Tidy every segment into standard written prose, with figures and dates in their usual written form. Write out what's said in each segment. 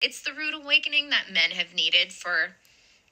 It's the rude awakening that men have needed for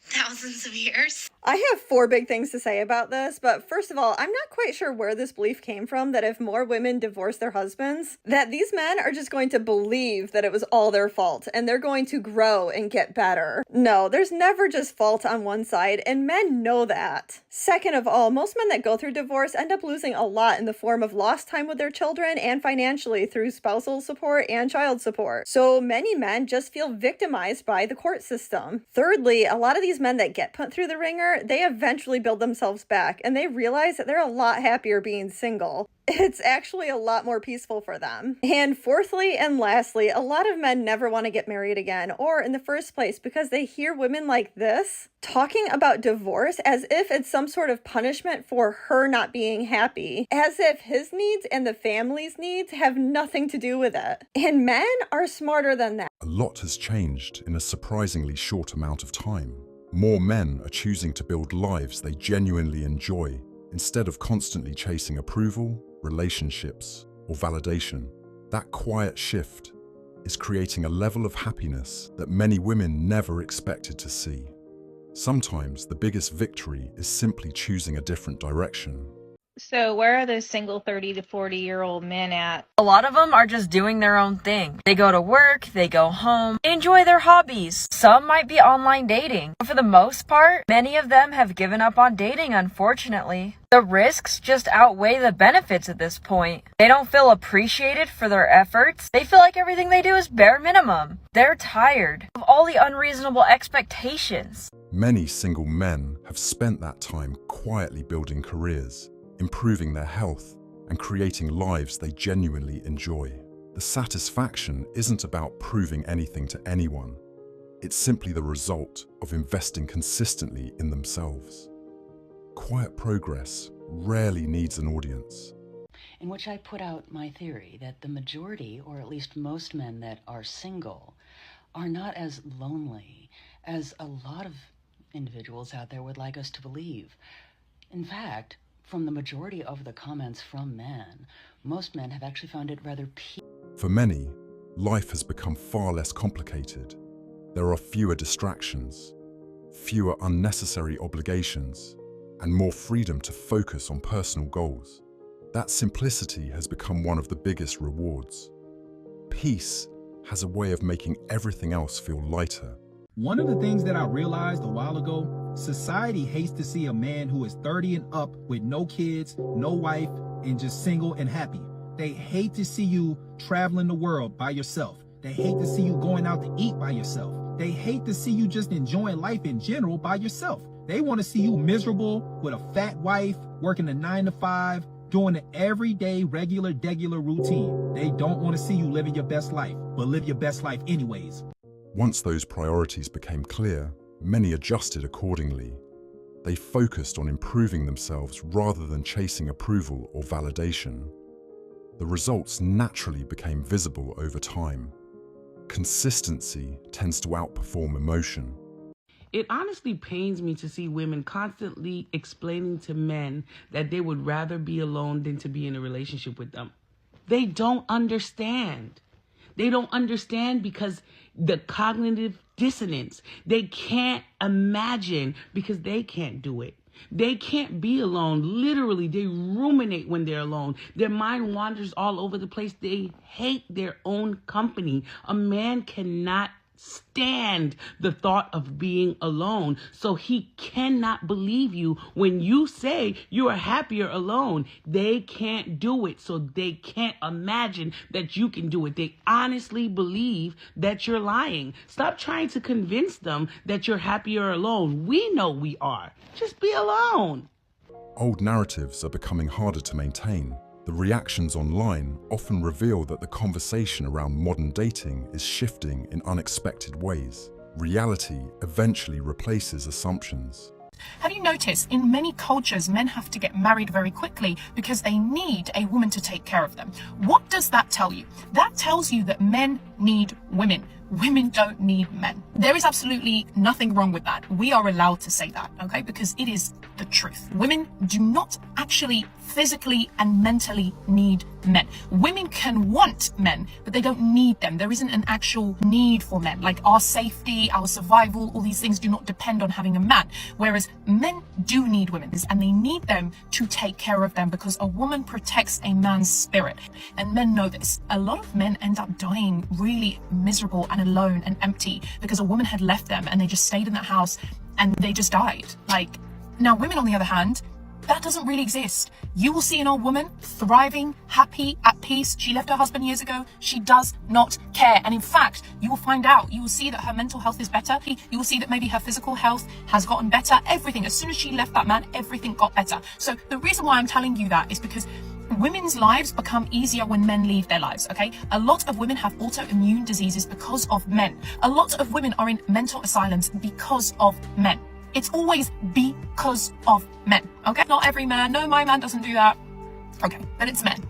thousands of years. I have 4 big things to say about this, but first of all, I'm not quite sure where this belief came from that if more women divorce their husbands, that these men are just going to believe that it was all their fault and they're going to grow and get better. No, there's never just fault on one side, and men know that. Second of all, most men that go through divorce end up losing a lot in the form of lost time with their children and financially through spousal support and child support. So many men just feel victimized by the court system. Thirdly, a lot of these men that get put through the ringer, they eventually build themselves back and they realize that they're a lot happier being single. It's actually a lot more peaceful for them. And fourthly and lastly, a lot of men never want to get married again, or in the first place, because they hear women like this talking about divorce as if it's some sort of punishment for her not being happy, as if his needs and the family's needs have nothing to do with it. And men are smarter than that. A lot has changed in a surprisingly short amount of time. More men are choosing to build lives they genuinely enjoy, instead of constantly chasing approval, relationships, or validation. That quiet shift is creating a level of happiness that many women never expected to see. Sometimes the biggest victory is simply choosing a different direction. So where are those single 30 to 40-year-old men at? A lot of them are just doing their own thing. They go to work, they go home, they enjoy their hobbies. Some might be online dating. But for the most part, many of them have given up on dating, unfortunately. The risks just outweigh the benefits at this point. They don't feel appreciated for their efforts. They feel like everything they do is bare minimum. They're tired of all the unreasonable expectations. Many single men have spent that time quietly building careers, improving their health, and creating lives they genuinely enjoy. The satisfaction isn't about proving anything to anyone. It's simply the result of investing consistently in themselves. Quiet progress rarely needs an audience. In which I put out my theory that the majority, or at least most men that are single, are not as lonely as a lot of individuals out there would like us to believe. In fact, from the majority of the comments from men, most men have actually found it rather peaceful. For many, life has become far less complicated. There are fewer distractions, fewer unnecessary obligations, and more freedom to focus on personal goals. That simplicity has become one of the biggest rewards. Peace has a way of making everything else feel lighter. One of the things that I realized a while ago, society hates to see a man who is 30 and up with no kids, no wife, and just single and happy. They hate to see you traveling the world by yourself. They hate to see you going out to eat by yourself. They hate to see you just enjoying life in general by yourself. They want to see you miserable with a fat wife, working a 9 to 5, doing the everyday, regular routine. They don't want to see you living your best life, but live your best life anyways. Once those priorities became clear, many adjusted accordingly. They focused on improving themselves rather than chasing approval or validation. The results naturally became visible over time. Consistency tends to outperform emotion. It honestly pains me to see women constantly explaining to men that they would rather be alone than to be in a relationship with them. They don't understand. They don't understand because the cognitive dissonance. They can't imagine because they can't do it. They can't be alone. Literally, they ruminate when they're alone. Their mind wanders all over the place. They hate their own company. A man cannot stand the thought of being alone. So he cannot believe you when you say you are happier alone. They can't do it. So they can't imagine that you can do it. They honestly believe that you're lying. Stop trying to convince them that you're happier alone. We know we are. Just be alone. Old narratives are becoming harder to maintain. The reactions online often reveal that the conversation around modern dating is shifting in unexpected ways. Reality eventually replaces assumptions. Have you noticed in many cultures men have to get married very quickly because they need a woman to take care of them? What does that tell you? That tells you that men need women. Women don't need men. There is absolutely nothing wrong with that. We are allowed to say that, okay? Because it is the truth. Women do not actually physically and mentally need men. Women can want men, but they don't need them. There isn't an actual need for men. Like our safety, our survival, all these things do not depend on having a man. Whereas men do need women, and they need them to take care of them, because a woman protects a man's spirit. And men know this. A lot of men end up dying really miserable and alone and empty because a woman had left them and they just stayed in that house and they just died. Like, now women on the other hand, that doesn't really exist. You will see an old woman thriving, happy, at peace. She left her husband years ago. She does not care. And in fact, you will find out, you will see that her mental health is better. You will see that maybe her physical health has gotten better. Everything. As soon as she left that man, everything got better. So the reason why I'm telling you that is because women's lives become easier when men leave their lives, okay? A lot of women have autoimmune diseases because of men. A lot of women are in mental asylums because of men. It's always because of men, okay? Not every man. No, my man doesn't do that. Okay, but it's men.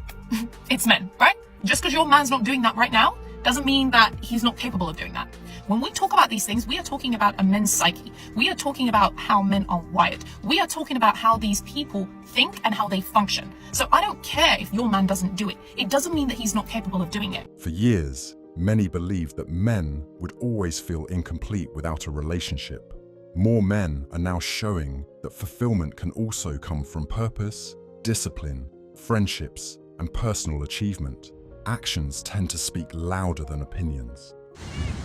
It's men, right? Just because your man's not doing that right now doesn't mean that he's not capable of doing that. When we talk about these things, we are talking about a men's psyche. We are talking about how men are wired. We are talking about how these people think and how they function. So I don't care if your man doesn't do it. It doesn't mean that he's not capable of doing it. For years, many believed that men would always feel incomplete without a relationship. More men are now showing that fulfillment can also come from purpose, discipline, friendships, and personal achievement. Actions tend to speak louder than opinions.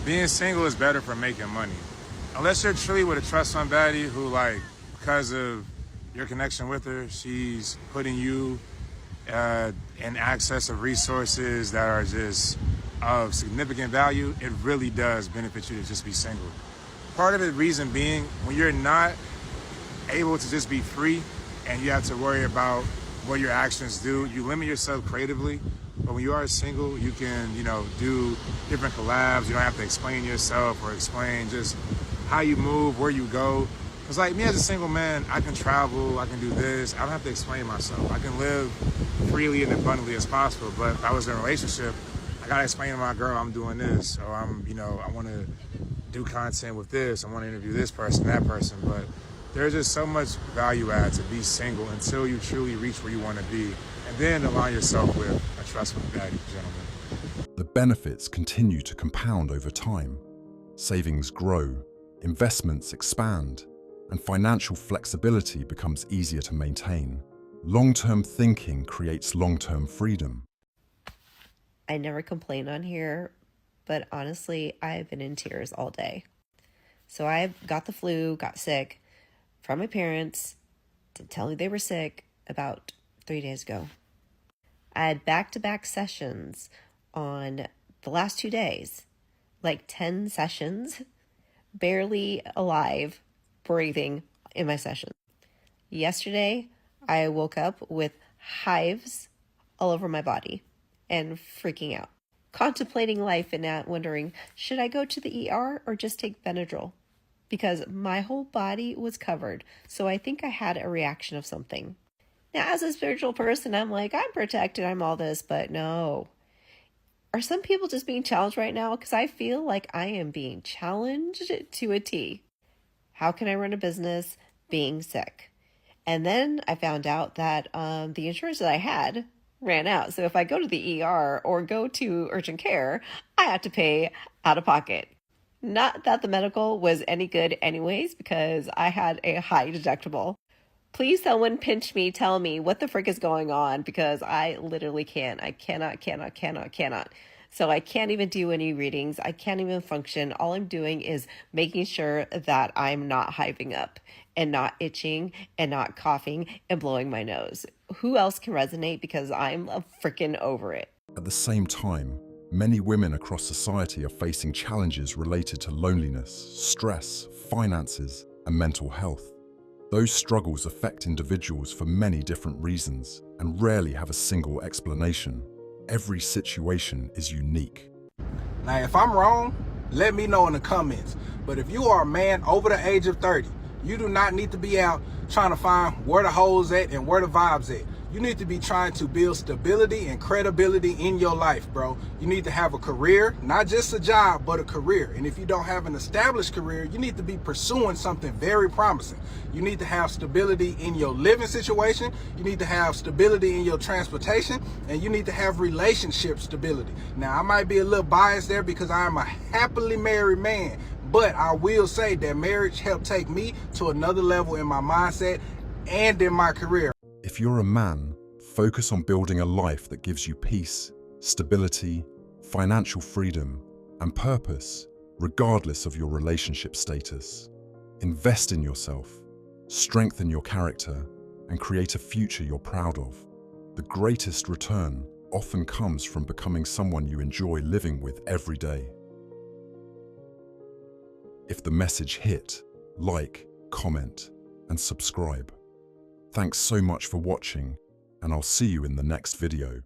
Being single is better for making money. Unless you're truly with a trust somebody who, like, because of your connection with her, she's putting you in access of resources that are just of significant value, it really does benefit you to just be single. Part of the reason being, when you're not able to just be free and you have to worry about what your actions do, you limit yourself creatively. But when you are single, you can, do different collabs. You don't have to explain yourself or explain just how you move, where you go. Because like me as a single man, I can travel, I can do this. I don't have to explain myself. I can live freely and abundantly as possible. But if I was in a relationship, I gotta explain to my girl I'm doing this, or I want to do content with this. I want to interview this person, that person. But there's just so much value add to be single until you truly reach where you want to be, and then align yourself with a trustworthy gentleman. The benefits continue to compound over time. Savings grow, investments expand, and financial flexibility becomes easier to maintain. Long-term thinking creates long-term freedom. I never complain on here, but honestly, I've been in tears all day. So I got the flu, got sick from my parents to tell me they were sick about 3 days ago. I had back-to-back sessions on the last 2 days, like 10 sessions, barely alive, breathing in my session. Yesterday, I woke up with hives all over my body and freaking out, contemplating life and wondering, should I go to the ER or just take Benadryl? Because my whole body was covered, so I think I had a reaction of something. Now, as a spiritual person, I'm like, I'm protected, I'm all this, but no. Are some people just being challenged right now? Because I feel like I am being challenged to a T. How can I run a business being sick? And then I found out that the insurance that I had ran out. So if I go to the ER or go to urgent care, I have to pay out of pocket. Not that the medical was any good anyways, because I had a high deductible. Please someone pinch me, tell me what the frick is going on, because I literally can't. I cannot. So I can't even do any readings. I can't even function. All I'm doing is making sure that I'm not hiving up and not itching and not coughing and blowing my nose. Who else can resonate? Because I'm freaking over it. At the same time, many women across society are facing challenges related to loneliness, stress, finances, and mental health. Those struggles affect individuals for many different reasons and rarely have a single explanation. Every situation is unique. Now, if I'm wrong, let me know in the comments. But if you are a man over the age of 30, you do not need to be out trying to find where the hoes at and where the vibes at. You need to be trying to build stability and credibility in your life, bro. You need to have a career, not just a job, but a career. And if you don't have an established career, you need to be pursuing something very promising. You need to have stability in your living situation. You need to have stability in your transportation, and you need to have relationship stability. Now, I might be a little biased there because I am a happily married man, but I will say that marriage helped take me to another level in my mindset and in my career. If you're a man, focus on building a life that gives you peace, stability, financial freedom, and purpose, regardless of your relationship status. Invest in yourself, strengthen your character, and create a future you're proud of. The greatest return often comes from becoming someone you enjoy living with every day. If the message hit, like, comment, and subscribe. Thanks so much for watching, and I'll see you in the next video.